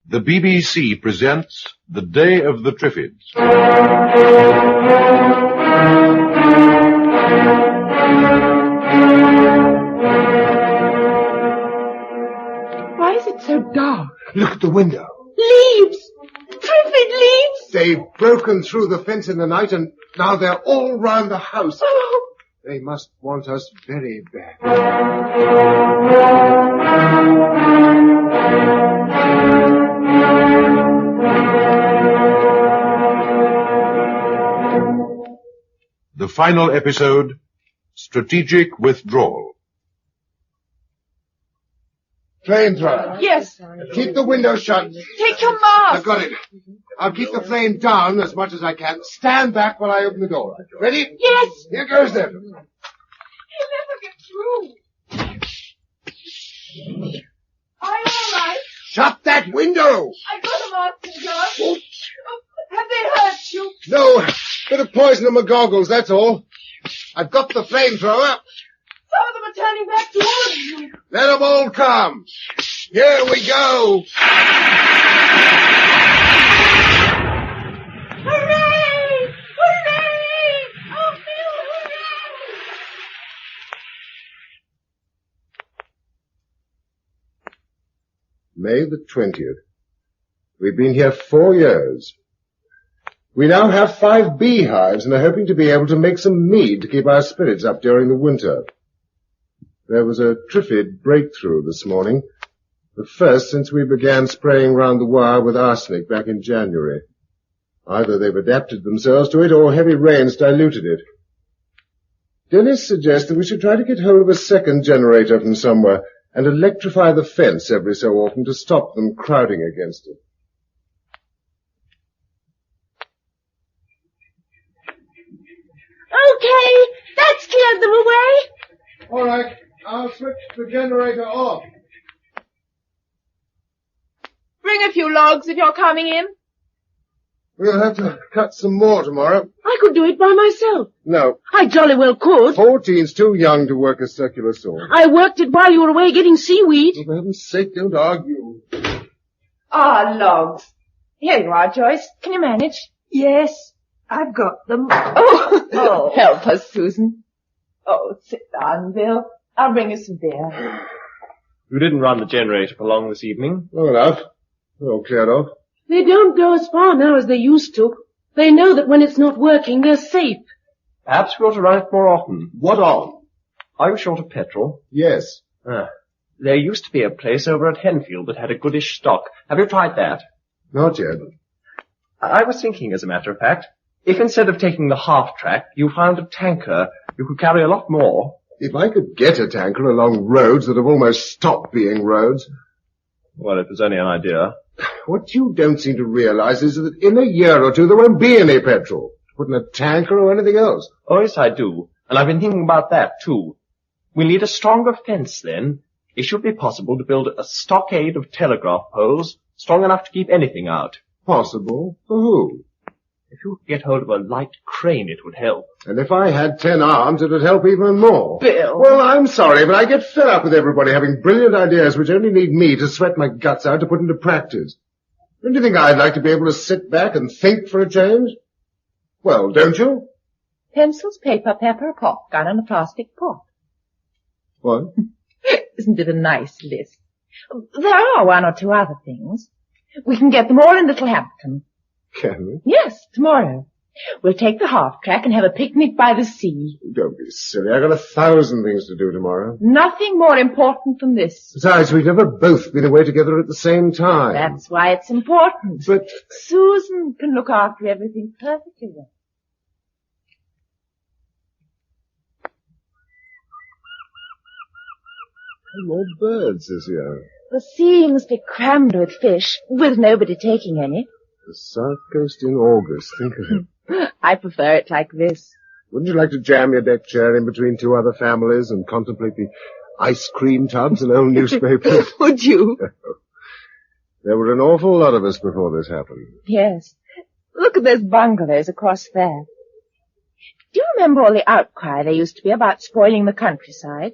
The BBC presents The Day of the Triffids. Why is it so dark? Look at the window. Leaves! Triffid leaves! They've broken through the fence in the night and now they're all round the house. Oh! They must want us very bad. The final episode, Strategic Withdrawal. Flamethrower. Yes. Keep the window shut. Take your mask. I've got it. I'll keep the flame down as much as I can. Stand back while I open the door. Ready? Yes. Here goes then. He'll never get through. Are you all right? Shut that window. I got a mask, John. Oh, have they hurt you? No, bit of poison in my goggles, that's all. I've got the flamethrower. Some of them are turning back towards you. Let them all come. Here we go. Hooray! Hooray! Oh, Bill, hooray! May the 20th. We've been here 4 years. We now have 5 beehives and are hoping to be able to make some mead to keep our spirits up during the winter. There was a Triffid breakthrough this morning, the first since we began spraying round the wire with arsenic back in January. Either they've adapted themselves to it or heavy rains diluted it. Dennis suggests that we should try to get hold of a second generator from somewhere and electrify the fence every so often to stop them crowding against it. Okay, that's cleared them away. All right, I'll switch the generator off. Bring a few logs if you're coming in. We'll have to cut some more tomorrow. I could do it by myself. No, I jolly well could. 14's too young to work a circular saw. I worked it while you were away getting seaweed. For heaven's sake, don't argue. Ah, logs. Here you are, Joyce. Can you manage? Yes, I've got them. Oh, help us, Susan. Oh, sit down, Bill. I'll bring you some beer. You didn't run the generator for long this evening. Long enough. We're all cleared off. They don't go as far now as they used to. They know that when it's not working, they're safe. Perhaps we ought to run it more often. What on? Are you short of petrol? Yes. There used to be a place over at Henfield that had a goodish stock. Have you tried that? Not yet. I was thinking, as a matter of fact, if instead of taking the half-track, you found a tanker, you could carry a lot more. If I could get a tanker along roads that have almost stopped being roads. Well, it was only an idea. What you don't seem to realize is that in a year or two there won't be any petrol. Put in a tanker or anything else. Oh, yes, I do. And I've been thinking about that, too. We'll need a stronger fence, then. It should be possible to build a stockade of telegraph poles strong enough to keep anything out. Possible? For who? If you could get hold of a light crane, it would help. And if I had 10 arms, it would help even more. Bill. Well, I'm sorry, but I get fed up with everybody having brilliant ideas which only need me to sweat my guts out to put into practice. Don't you think I'd like to be able to sit back and think for a change? Well, don't you? Pencils, paper, pepper, a pop gun, and a plastic pot. What? Isn't it a nice list? There are 1 or 2 other things. We can get them all in Littlehampton. Can we? Yes, tomorrow. We'll take the half-track and have a picnic by the sea. Don't be silly. I've got 1,000 things to do tomorrow. Nothing more important than this. Besides, we've never both been away together at the same time. That's why it's important. But Susan can look after everything perfectly well. more birds this year. The sea must be crammed with fish, with nobody taking any. The South Coast in August, think of it. I prefer it like this. Wouldn't you like to jam your deck chair in between 2 other families and contemplate the ice cream tubs and old newspapers? Would you? There were an awful lot of us before this happened. Yes. Look at those bungalows across there. Do you remember all the outcry there used to be about spoiling the countryside?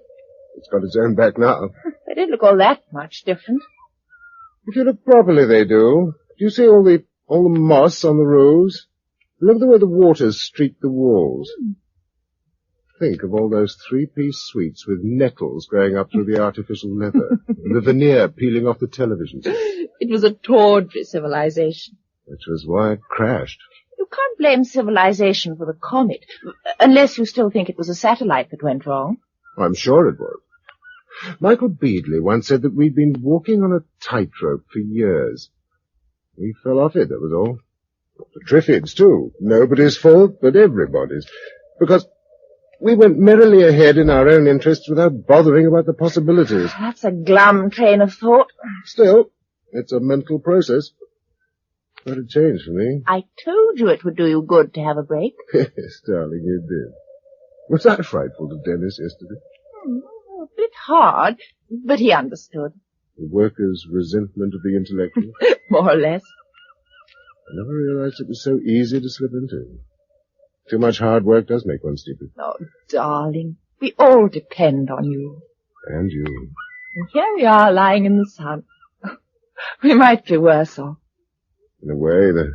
It's got its own back now. They didn't look all that much different. If you look properly, they do. Do you see all the moss on the roofs? Look at the way the waters streak the walls. Think of all those three-piece suites with nettles growing up through the artificial leather, and the veneer peeling off the television set. It was a tawdry civilization. Which was why it crashed. You can't blame civilization for the comet, unless you still think it was a satellite that went wrong. I'm sure it was. Michael Beadley once said that we'd been walking on a tightrope for years. We fell off it, that was all. The Triffids, too. Nobody's fault, but everybody's. Because we went merrily ahead in our own interests without bothering about the possibilities. That's a glum train of thought. Still, it's a mental process. Quite a change for me. I told you it would do you good to have a break. Yes, darling, you did. Was I frightful to Dennis yesterday? A bit hard, but he understood. The worker's resentment of the intellectual? More or less. I never realized it was so easy to slip into. Too much hard work does make one stupid. Oh, darling, we all depend on you. And you. And here we are lying in the sun. We might be worse off. In a way, the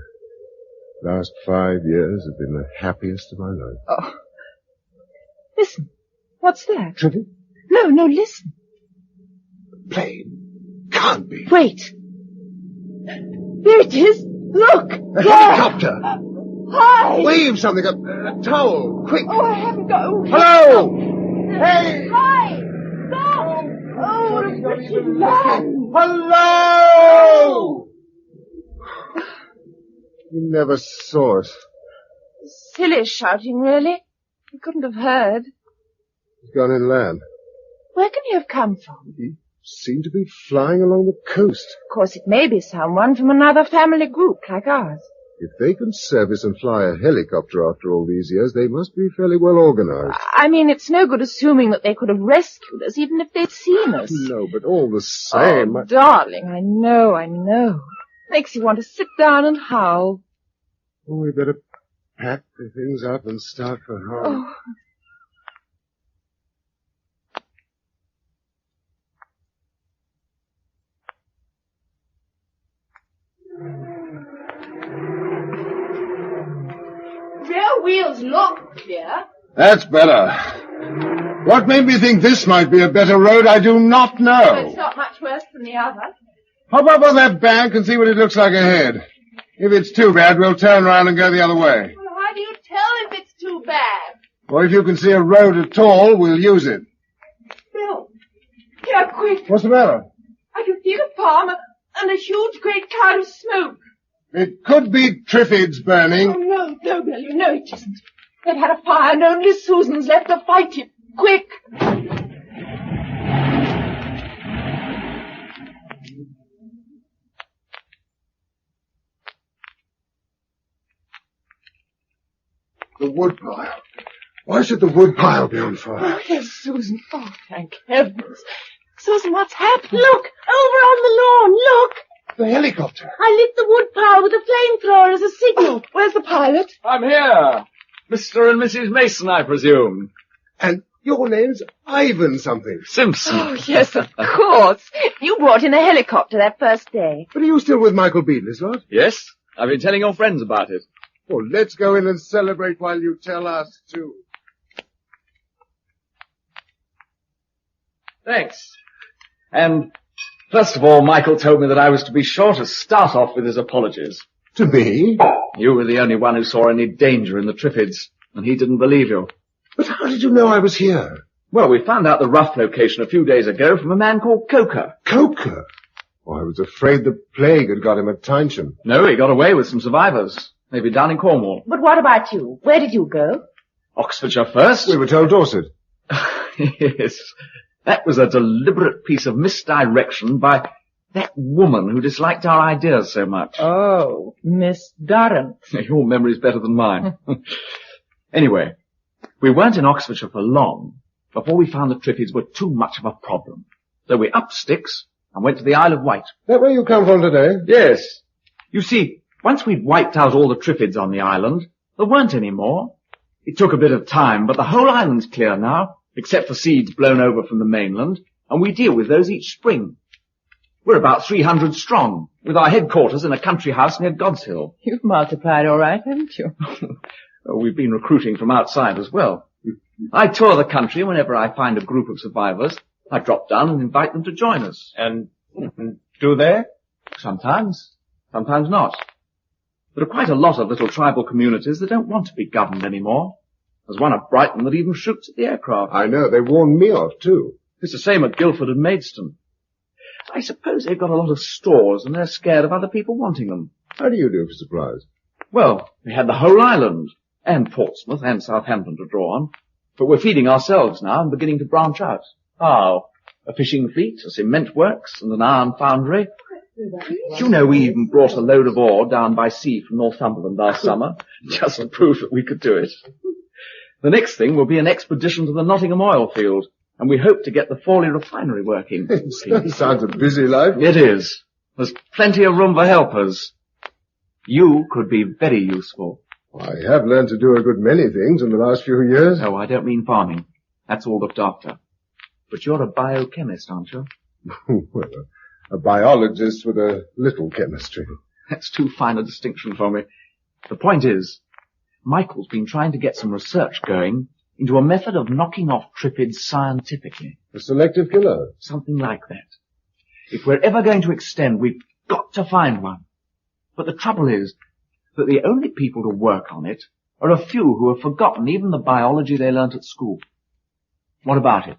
last 5 years have been the happiest of my life. Oh. Listen. What's that? Triffids? No, listen. Plane. Can't be. Wait. There it is. Look. A there. helicopter. Hi. Wave something up. A towel. Quick. Oh, I haven't got... Oh, Hello. Hey. Hi. Stop. Oh, Richard Land. Hello. You never saw it. Silly shouting, really. You couldn't have heard. He's gone inland. Where can he have come from? He seemed to be flying along the coast. Of course, it may be someone from another family group like ours. If they can service and fly a helicopter after all these years, they must be fairly well organized. I mean, it's no good assuming that they could have rescued us, even if they'd seen us. No, but all the same... Oh, darling, I know. Makes you want to sit down and howl. Oh, we better pack the things up and start for home. Oh. Rear wheels look clear. That's better. What made me think this might be a better road, I do not know. It's not much worse than the other. Hop up on that bank and see what it looks like ahead. If it's too bad, we'll turn around and go the other way. Well, how do you tell if it's too bad? Or if you can see a road at all, we'll use it. Bill, here, quick. What's the matter? I can see the farm and a huge great cloud of smoke. It could be Triffids burning. Oh, no, Bill, you know it isn't. They've had a fire and only Susan's left to fight it. Quick! The woodpile. Why should the woodpile be on fire? Oh, yes, Susan. Oh, thank heavens. Susan, what's happened? Look! Over on the lawn, look! The helicopter. I lit the woodpile with a flamethrower as a signal. Where's the pilot? I'm here. Mr. and Mrs. Mason, I presume. And your name's Ivan something. Simpson. Oh, yes, of course. You brought in a helicopter that first day. But are you still with Michael Beadley's lot? Yes, I've been telling your friends about it. Well, let's go in and celebrate while you tell us too. Thanks. And first of all, Michael told me that I was to be sure to start off with his apologies. To me? You were the only one who saw any danger in the Triffids, and he didn't believe you. But how did you know I was here? Well, we found out the rough location a few days ago from a man called Coker. Coker? Oh, I was afraid the plague had got him at Tyneston. No, he got away with some survivors. Maybe down in Cornwall. But what about you? Where did you go? Oxfordshire first. We were told Dorset. Yes. That was a deliberate piece of misdirection by that woman who disliked our ideas so much. Oh, Miss Durrant. Your memory's better than mine. Anyway, we weren't in Oxfordshire for long before we found the Triffids were too much of a problem. So we upped sticks and went to the Isle of Wight. That where you come from today? Yes. You see, once we'd wiped out all the Triffids on the island, there weren't any more. It took a bit of time, but the whole island's clear now, except for seeds blown over from the mainland, and we deal with those each spring. We're about 300 strong, with our headquarters in a country house near God's Hill. You've multiplied all right, haven't you? We've been recruiting from outside as well. I tour the country whenever I find a group of survivors. I drop down and invite them to join us. And do they? Sometimes. Sometimes not. There are quite a lot of little tribal communities that don't want to be governed anymore. There's one at Brighton that even shoots at the aircraft. I know, they warned me off, too. It's the same at Guildford and Maidstone. I suppose they've got a lot of stores and they're scared of other people wanting them. How do you do for supplies? Well, we had the whole island, and Portsmouth and Southampton to draw on. But we're feeding ourselves now and beginning to branch out. How? A fishing fleet, a cement works, and an iron foundry. Do you know we even brought a load of ore down by sea from Northumberland last summer, just to prove that we could do it. The next thing will be an expedition to the Nottingham oil field, and we hope to get the Fawley refinery working. Sounds a busy life. It is. There's plenty of room for helpers. You could be very useful. I have learned to do a good many things in the last few years. No, I don't mean farming. That's all looked after. But you're a biochemist, aren't you? Well, a biologist with a little chemistry. That's too fine a distinction for me. The point is, Michael's been trying to get some research going into a method of knocking off Triffids scientifically. A selective killer. Something like that. If we're ever going to extend, we've got to find one. But the trouble is that the only people to work on it are a few who have forgotten even the biology they learnt at school. What about it?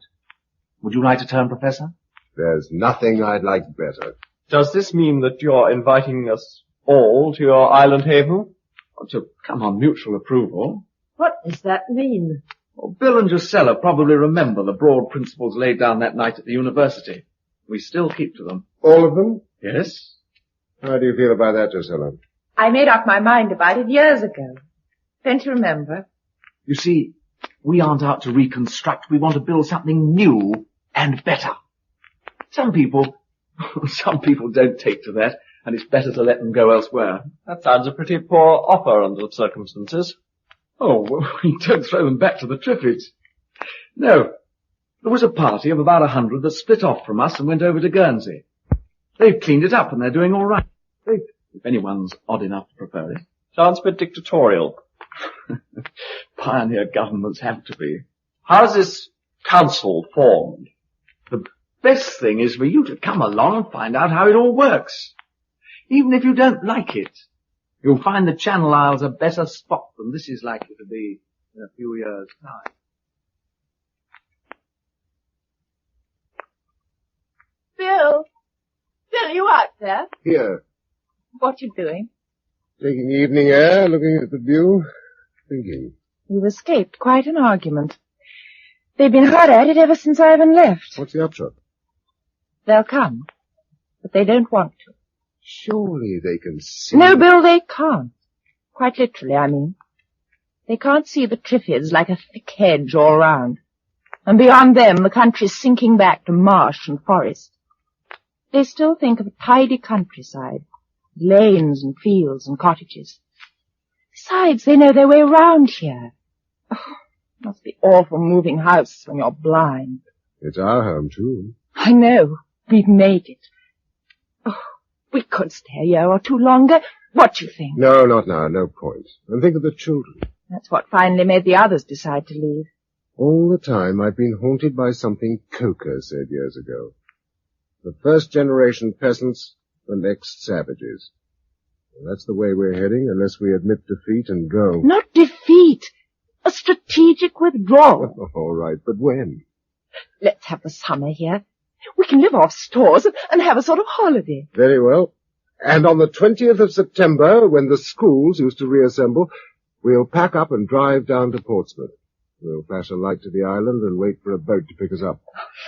Would you like to turn professor? There's nothing I'd like better. Does this mean that you're inviting us all to your island haven? To come on mutual approval. What does that mean? Well, Bill and Gisela probably remember the broad principles laid down that night at the university. We still keep to them. All of them? Yes. How do you feel about that, Gisela? I made up my mind about it years ago. Don't you remember? You see, we aren't out to reconstruct. We want to build something new and better. Some people don't take to that, and it's better to let them go elsewhere. That sounds a pretty poor offer under the circumstances. Oh, well, we don't throw them back to the Triffids. No. There was a party of about 100 that split off from us and went over to Guernsey. They've cleaned it up and they're doing all right. If anyone's odd enough to prefer it. Sounds a bit dictatorial. Pioneer governments have to be. How's this council formed? The best thing is for you to come along and find out how it all works. Even if you don't like it, you'll find the Channel Isles a better spot than this is likely to be in a few years' time. Bill, you out there? Here. What you doing? Taking evening air, looking at the view, thinking. You've escaped quite an argument. They've been hard at it ever since Ivan left. What's the upshot? They'll come, but they don't want to. Surely they can see. No, Bill, they can't. Quite literally, I mean. They can't see the Triffids like a thick hedge all round. And beyond them, the country's sinking back to marsh and forest. They still think of a tidy countryside, lanes and fields and cottages. Besides, they know their way round here. Oh, must be awful moving house when you're blind. It's our home, too. I know. We've made it. Oh, we could stay a year or two longer. What do you think? No, not now. No point. And think of the children. That's what finally made the others decide to leave. All the time I've been haunted by something Coker said years ago. The first generation peasants, the next savages. Well, that's the way we're heading unless we admit defeat and go. Not defeat. A strategic withdrawal. All right, but when? Let's have the summer here. We can live off stores and have a sort of holiday. Very well. And on the 20th of September, when the schools used to reassemble, we'll pack up and drive down to Portsmouth. We'll flash a light to the island and wait for a boat to pick us up.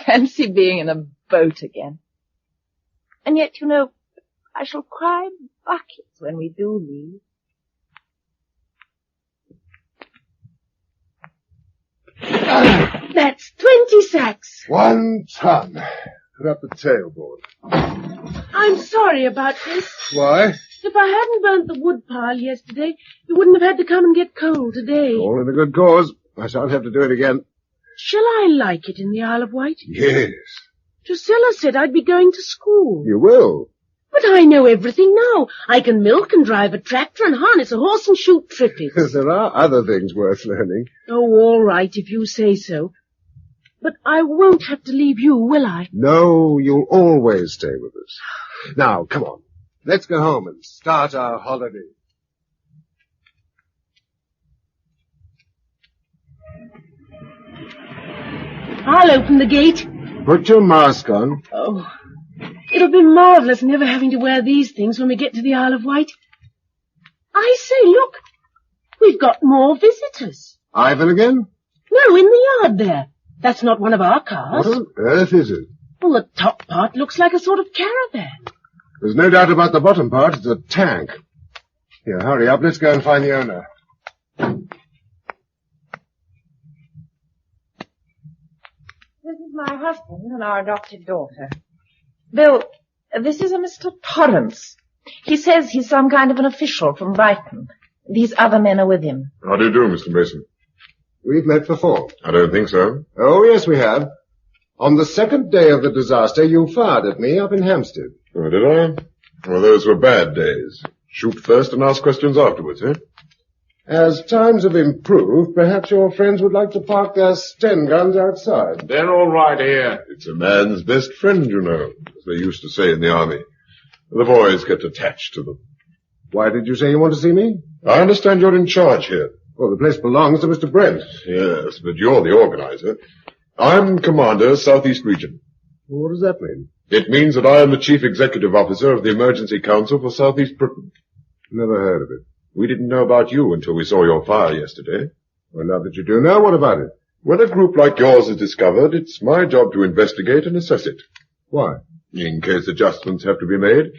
Fancy being in a boat again. And yet, you know, I shall cry buckets when we do leave. That's 20 sacks. 1 ton. Put up the tailboard. I'm sorry about this. Why? If I hadn't burnt the wood pile yesterday, you wouldn't have had to come and get coal today. All in a good cause. I shan't have to do it again. Shall I like it in the Isle of Wight? Yes. Drusilla said I'd be going to school. You will. But I know everything now. I can milk and drive a tractor and harness a horse and shoot Triffids. There are other things worth learning. Oh, all right, if you say so. But I won't have to leave you, will I? No, you'll always stay with us. Now, come on. Let's go home and start our holiday. I'll open the gate. Put your mask on. Oh, it'll be marvellous never having to wear these things when we get to the Isle of Wight. I say, look, we've got more visitors. Ivan again? No, in the yard there. That's not one of our cars. What on earth is it? Well, the top part looks like a sort of caravan. There's no doubt about the bottom part. It's a tank. Here, hurry up. Let's go and find the owner. This is my husband and our adopted daughter. Bill, this is a Mr. Torrance. He says he's some kind of an official from Brighton. These other men are with him. How do you do, Mr. Mason? We've met before. I don't think so. Oh, yes, we have. On the second day of the disaster, you fired at me up in Hampstead. Oh, did I? Well, those were bad days. Shoot first and ask questions afterwards, eh? As times have improved, perhaps your friends would like to park their Sten guns outside. They're all right here. It's a man's best friend, you know, as they used to say in the army. The boys get attached to them. Why did you say you want to see me? I understand you're in charge here. Well, the place belongs to Mr. Brent. Yes, but you're the organizer. I'm commander, Southeast Region. What does that mean? It means that I am the chief executive officer of the Emergency Council for Southeast Britain. Never heard of it. We didn't know about you until we saw your fire yesterday. Well, now that you do know, what about it? When a group like yours is discovered, it's my job to investigate and assess it. Why? In case adjustments have to be made.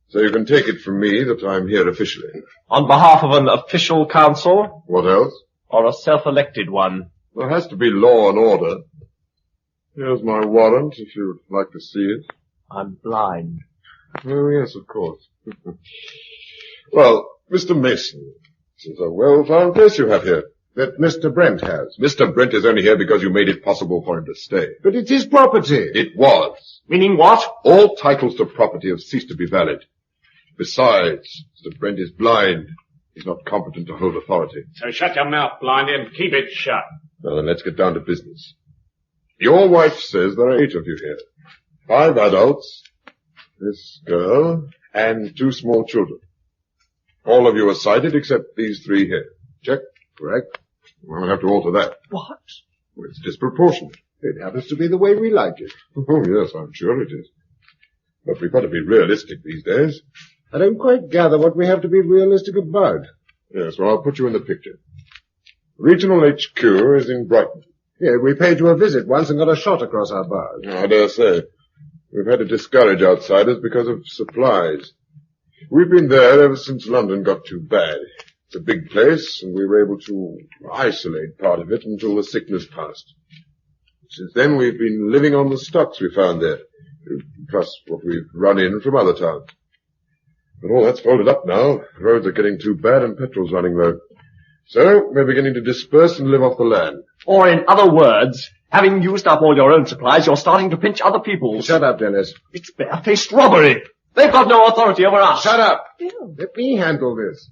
So you can take it from me that I'm here officially. On behalf of an official council? What else? Or a self-elected one? There has to be law and order. Here's my warrant, if you'd like to see it. I'm blind. Oh, yes, of course. Well, Mr. Mason, this is a well-found place you have here. That Mr. Brent has. Mr. Brent is only here because you made it possible for him to stay. But it's his property. It was. Meaning what? All titles to property have ceased to be valid. Besides, Mr. Brent is blind. He's not competent to hold authority. So shut your mouth, Blindy, and keep it shut. Now then, let's get down to business. Your wife says there are 8 of you here. 5 adults, this girl, and 2 small children. All of you are sighted except these 3 here. Check? Correct. We'll have to alter that. What? Well, it's disproportionate. It happens to be the way we like it. Oh, yes, I'm sure it is. But we've got to be realistic these days. I don't quite gather what we have to be realistic about. Yes, well, I'll put you in the picture. Regional HQ is in Brighton. Yeah, we paid you a visit once and got a shot across our bars. I dare say. We've had to discourage outsiders because of supplies. We've been there ever since London got too bad. It's a big place, and we were able to isolate part of it until the sickness passed. Since then, we've been living on the stocks we found there, plus what we've run in from other towns. But all that's folded up now. Roads are getting too bad and petrol's running low. So, we're beginning to disperse and live off the land. Or in other words, having used up all your own supplies, you're starting to pinch other people's. Shut up, Dennis. It's barefaced robbery. They've got no authority over us. Shut up! Bill. Let me handle this.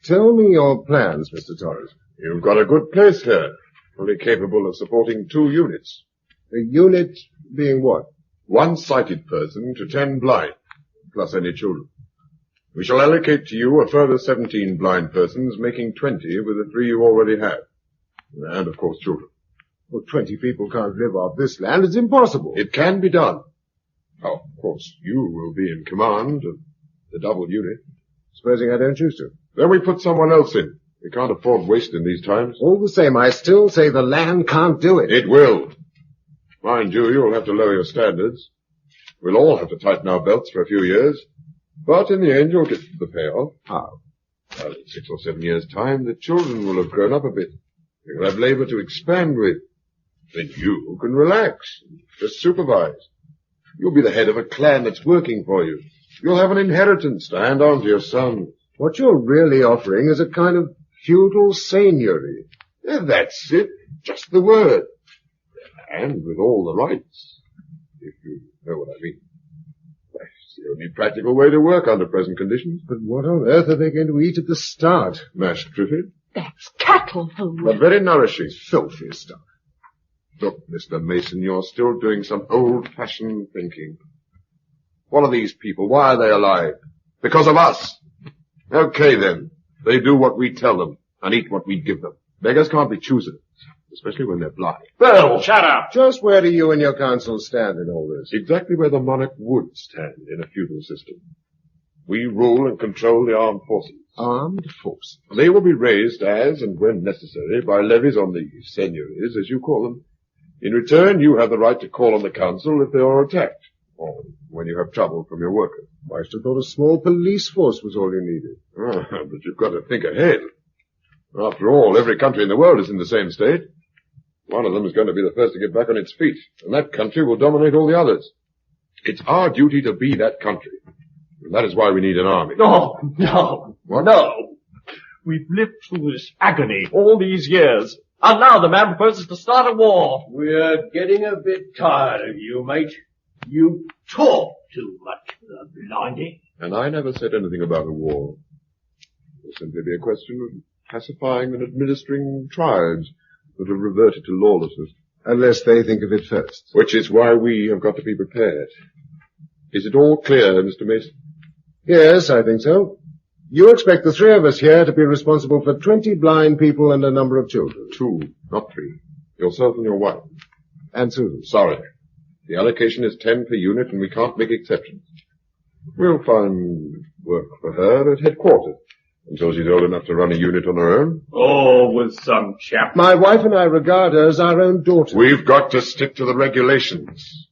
Tell me your plans, Mr. Torrance. You've got a good place here, fully capable of supporting 2 units. A unit being what? 1 sighted person to 10 blind, plus any children. We shall allocate to you a further 17 blind persons, making 20 with the 3 you already have. And, of course, children. Well, 20 people can't live off this land. It's impossible. It can be done. Oh, of course, you will be in command of the double unit. Supposing I don't choose to. Then we put someone else in. We can't afford waste in these times. All the same, I still say the land can't do it. It will. Mind you, you'll have to lower your standards. We'll all have to tighten our belts for a few years. But in the end, you'll get the payoff. How? Well, in 6 or 7 years' time, the children will have grown up a bit. You'll have labor to expand with. Then you can relax. Just supervise. You'll be the head of a clan that's working for you. You'll have an inheritance to hand on to your son. What you're really offering is a kind of feudal seigneury. Yeah, that's it. Just the word. And with all the rights. if you know what I mean. It's the only practical way to work under present conditions. But what on earth are they going to eat at the start? Mashed triffid, That's cattle food. but very nourishing. Filthy stuff. Look, Mr. Mason, you're still doing some old-fashioned thinking. What are these people? Why are they alive? Because of us. Okay, then. They do what we tell them and eat what we give them. Beggars can't be choosers, especially when they're blind. Bill, shut up. Just where do you and your council stand in all this? Exactly where the monarch would stand in a feudal system. We rule and control the armed forces. Armed forces. They will be raised as and when necessary by levies on the seigneuries, as you call them. In return, you have the right to call on the council if they are attacked, or when you have trouble from your workers. I should have thought a small police force was all you needed. But you've got to think ahead. After all, every country in the world is in the same state. One of them is going to be the first to get back on its feet, and that country will dominate all the others. It's our duty to be that country. And that is why we need an army. No, no, What? no. We've lived through this agony all these years, and now the man proposes to start a war. We're getting a bit tired of you, mate. You talk too much, Blindy. And I never said anything about a war. It will simply be a question of pacifying and administering tribes that have reverted to lawlessness. Unless they think of it first. Which is why we have got to be prepared. Is it all clear, Mr. Mason? Yes, I think so. You expect the three of us here to be responsible for 20 blind people and a number of children. 2, not 3. Yourself and your wife. And Susan. Sorry. The allocation is 10 per unit and we can't make exceptions. We'll find work for her at headquarters until she's old enough to run a unit on her own. Oh, with some chap. My wife and I regard her as our own daughter. We've got to stick to the regulations.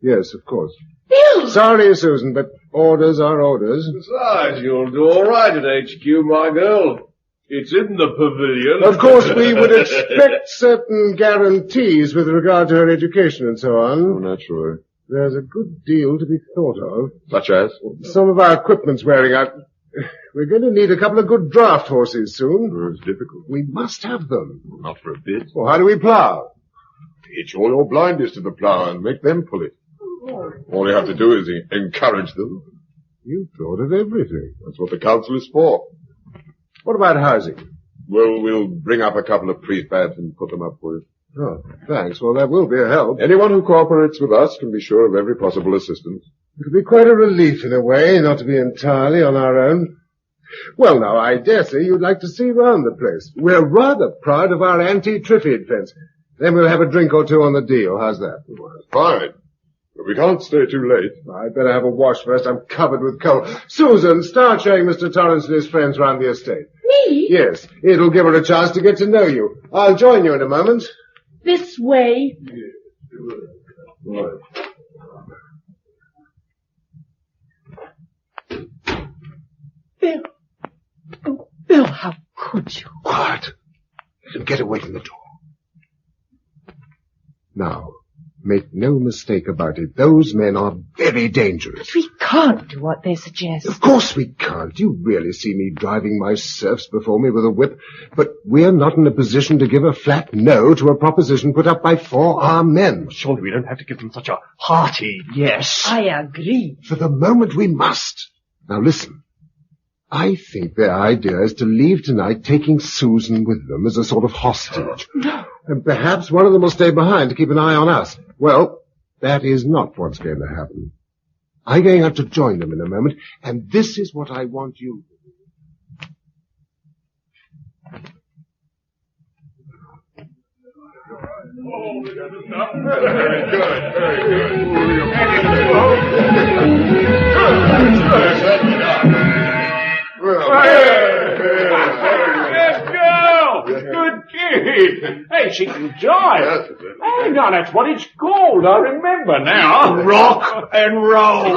Yes, of course. Bill! Sorry, Susan, but orders are orders. Besides, you'll do all right at HQ, my girl. It's in the pavilion. Of course, we would expect certain guarantees with regard to her education and so Oh, on. naturally. There's a good deal to be thought of. Such as? Some of our equipment's wearing out. We're going to need a couple of good draft horses soon. Oh, it's difficult. We must have them. Not for a bit. Well, how do we plough? Hitch all your blinders to the plough and make them pull it. All you have to do is encourage them. You thought of everything. That's what the council is for. What about housing? Well, we'll bring up a couple of prefabs and put them up for you. Oh, thanks. Well, that will be a help. Anyone who cooperates with us can be sure of every possible assistance. It'll be quite a relief in a way, not to be entirely on our own. Well, now, I dare say you'd like to see round the place. We're rather proud of our anti-Triffid fence. Then we'll have a drink or two on the deal. How's that? Fine. But we can't stay too late. I'd better have a wash first. I'm covered with coal. Susan, start showing Mr. Torrance and his friends round the estate. Me? Yes, it'll give her a chance to get to know you. I'll join you in a moment. This way. Bill. Oh, Bill, how could you? Quiet. Let him get away from the door. Now, make no mistake about it. Those men are very dangerous. We can't do what they suggest. Of course we can't. You really see me driving my serfs before me with a whip. But we're not in a position to give a flat no to a proposition put up by 4 armed men. Surely we don't have to give them such a hearty yes. I agree. For the moment we must. Now listen. I think their idea is to leave tonight taking Susan with them as a sort of hostage. No. And perhaps one of them will stay behind to keep an eye on us. Well, that is not what's going to happen. I'm going out to join them in a moment, and this is what I want you to do. Very good, very good. Good girl! Good kid! Hey, she can jive. Hey, now that's what it's called. I remember now. Rock and roll. Who's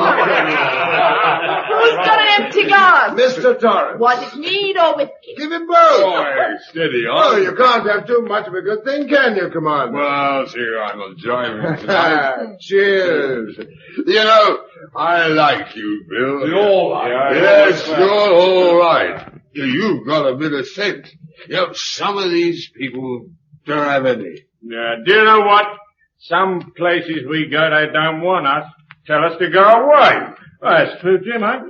got an empty glass? Mr. Torrance. Was it mead or whiskey? Give him both. Boy, steady Oh, on. you can't have too much of a good thing, can you, Commander? Well, see, I'm a driving tonight. Cheers. You know, I like you, Bill. You're all right. Yes, you're all right. You've got a bit of sense. You know, some of these people don't have any. Do you know what? Some places we go, they don't want us. Tell us to go away. Well, that's true, Jim, eh?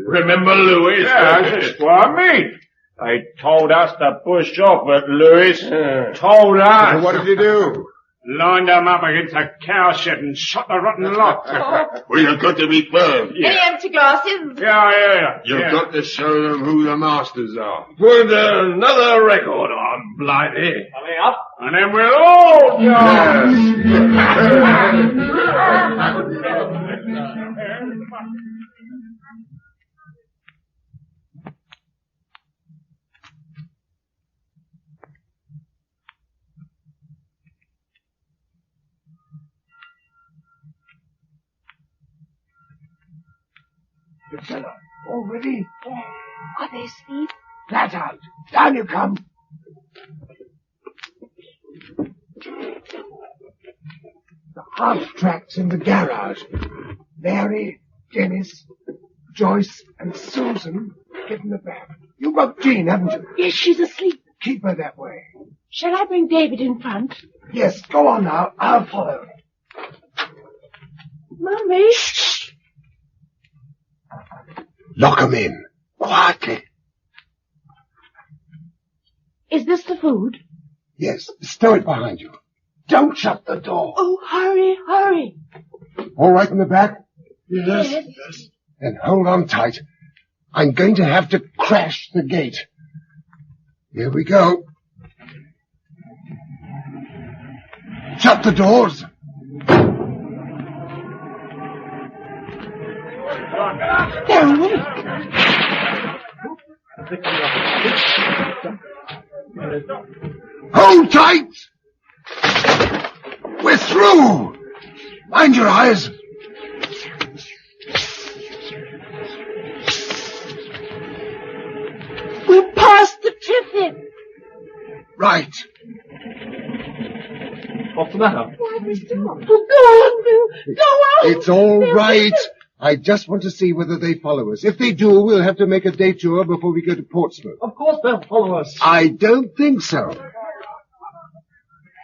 Remember Louis? Yeah, that's just what I mean. They told us to push off, but Louis told us. So what did you do? Lined them up against a cow shed and shot the rotten lot. Well, you've got to be firm. Any empty glasses? Yeah. You've got to show them who the masters are. Put another record on, Blighty. Coming up. And then we'll all Fella, already? Are they asleep? Flat out. Down you come. The half-track's in the garage. Mary, Dennis, Joyce, and Susan get in the back. You got Jean, haven't you? Yes, she's asleep. Keep her that way. Shall I bring David in front? Yes, go on now. I'll follow. Mummy. Lock 'em in. Quietly. Is this the food? Yes, stow it behind you. Don't shut the door. Oh, hurry, hurry. All right in the back? Yes. Then hold on tight. I'm going to have to crash the gate. Here we go. Shut the doors. They're awake. Hold tight! We're through! Mind your eyes! We're past the Triffids. Right. What's the matter? Oh, go on, Bill. Go on. It's all right. I just want to see whether they follow us. If they do, we'll have to make a detour before we go to Portsmouth. Of course they'll follow us. I don't think so.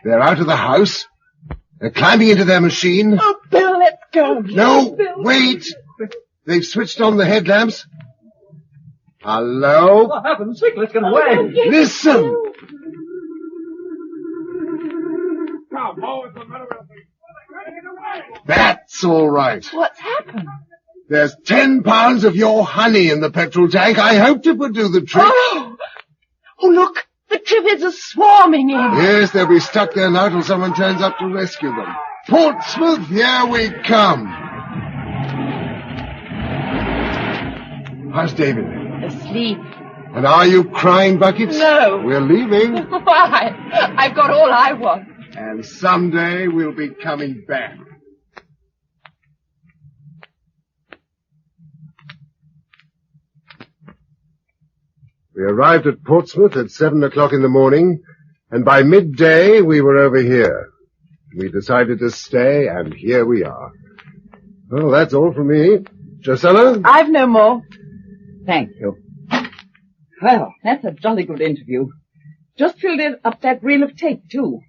They're out of the house. They're climbing into their machine. Oh, Bill, let's go. No, Bill. wait. They've switched on the headlamps. Hello? For heaven's sake, let's get away. Listen. That's all right. What's happened? There's 10 pounds of your honey in the petrol tank. I hoped it would do the trick. Oh, look. The Triffids are swarming in. Yes, they'll be stuck there now till someone turns up to rescue them. Portsmouth, here we come. How's David? Asleep. And are you crying buckets? No. We're leaving. Why? I've got all I want. And someday we'll be coming back. We arrived at Portsmouth at 7 o'clock in the morning, and by midday we were over here. We decided to stay, and here we are. Well, that's all from me. Drusilla? I've no more. Thank you. Well, that's a jolly good interview. Just filled in up that reel of tape, too.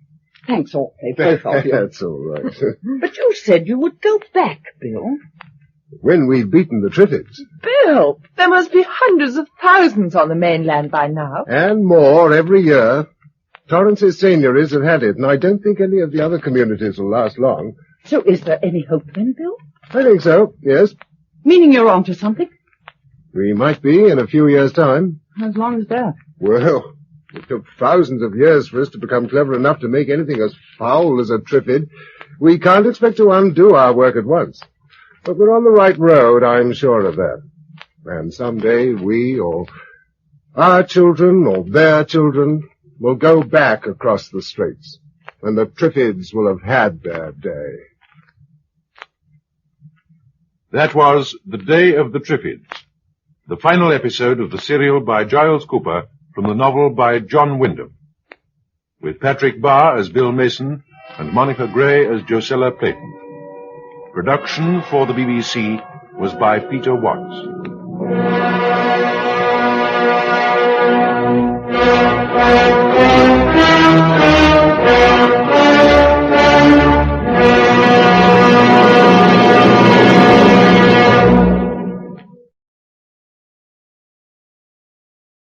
Thanks awfully, both of you. That's all right. But you said you would go back, Bill. When we've beaten the Triffids. Bill, there must be hundreds of thousands on the mainland by now. And more every year. Torrance's seigneuries have had it, and I don't think any of the other communities will last long. So is there any hope then, Bill? I think so, yes. Meaning you're on to something? We might be in a few years' time. As long as that. Well, it took thousands of years for us to become clever enough to make anything as foul as a Triffid. We can't expect to undo our work at once. But we're on the right road, I'm sure of that. And someday we, or our children, or their children, will go back across the straits, and the Triffids will have had their day. That was The Day of the Triffids, the final episode of the serial by Giles Cooper from the novel by John Wyndham, with Patrick Barr as Bill Mason and Monica Gray as Josella Clayton. Production for the BBC was by Peter Watts.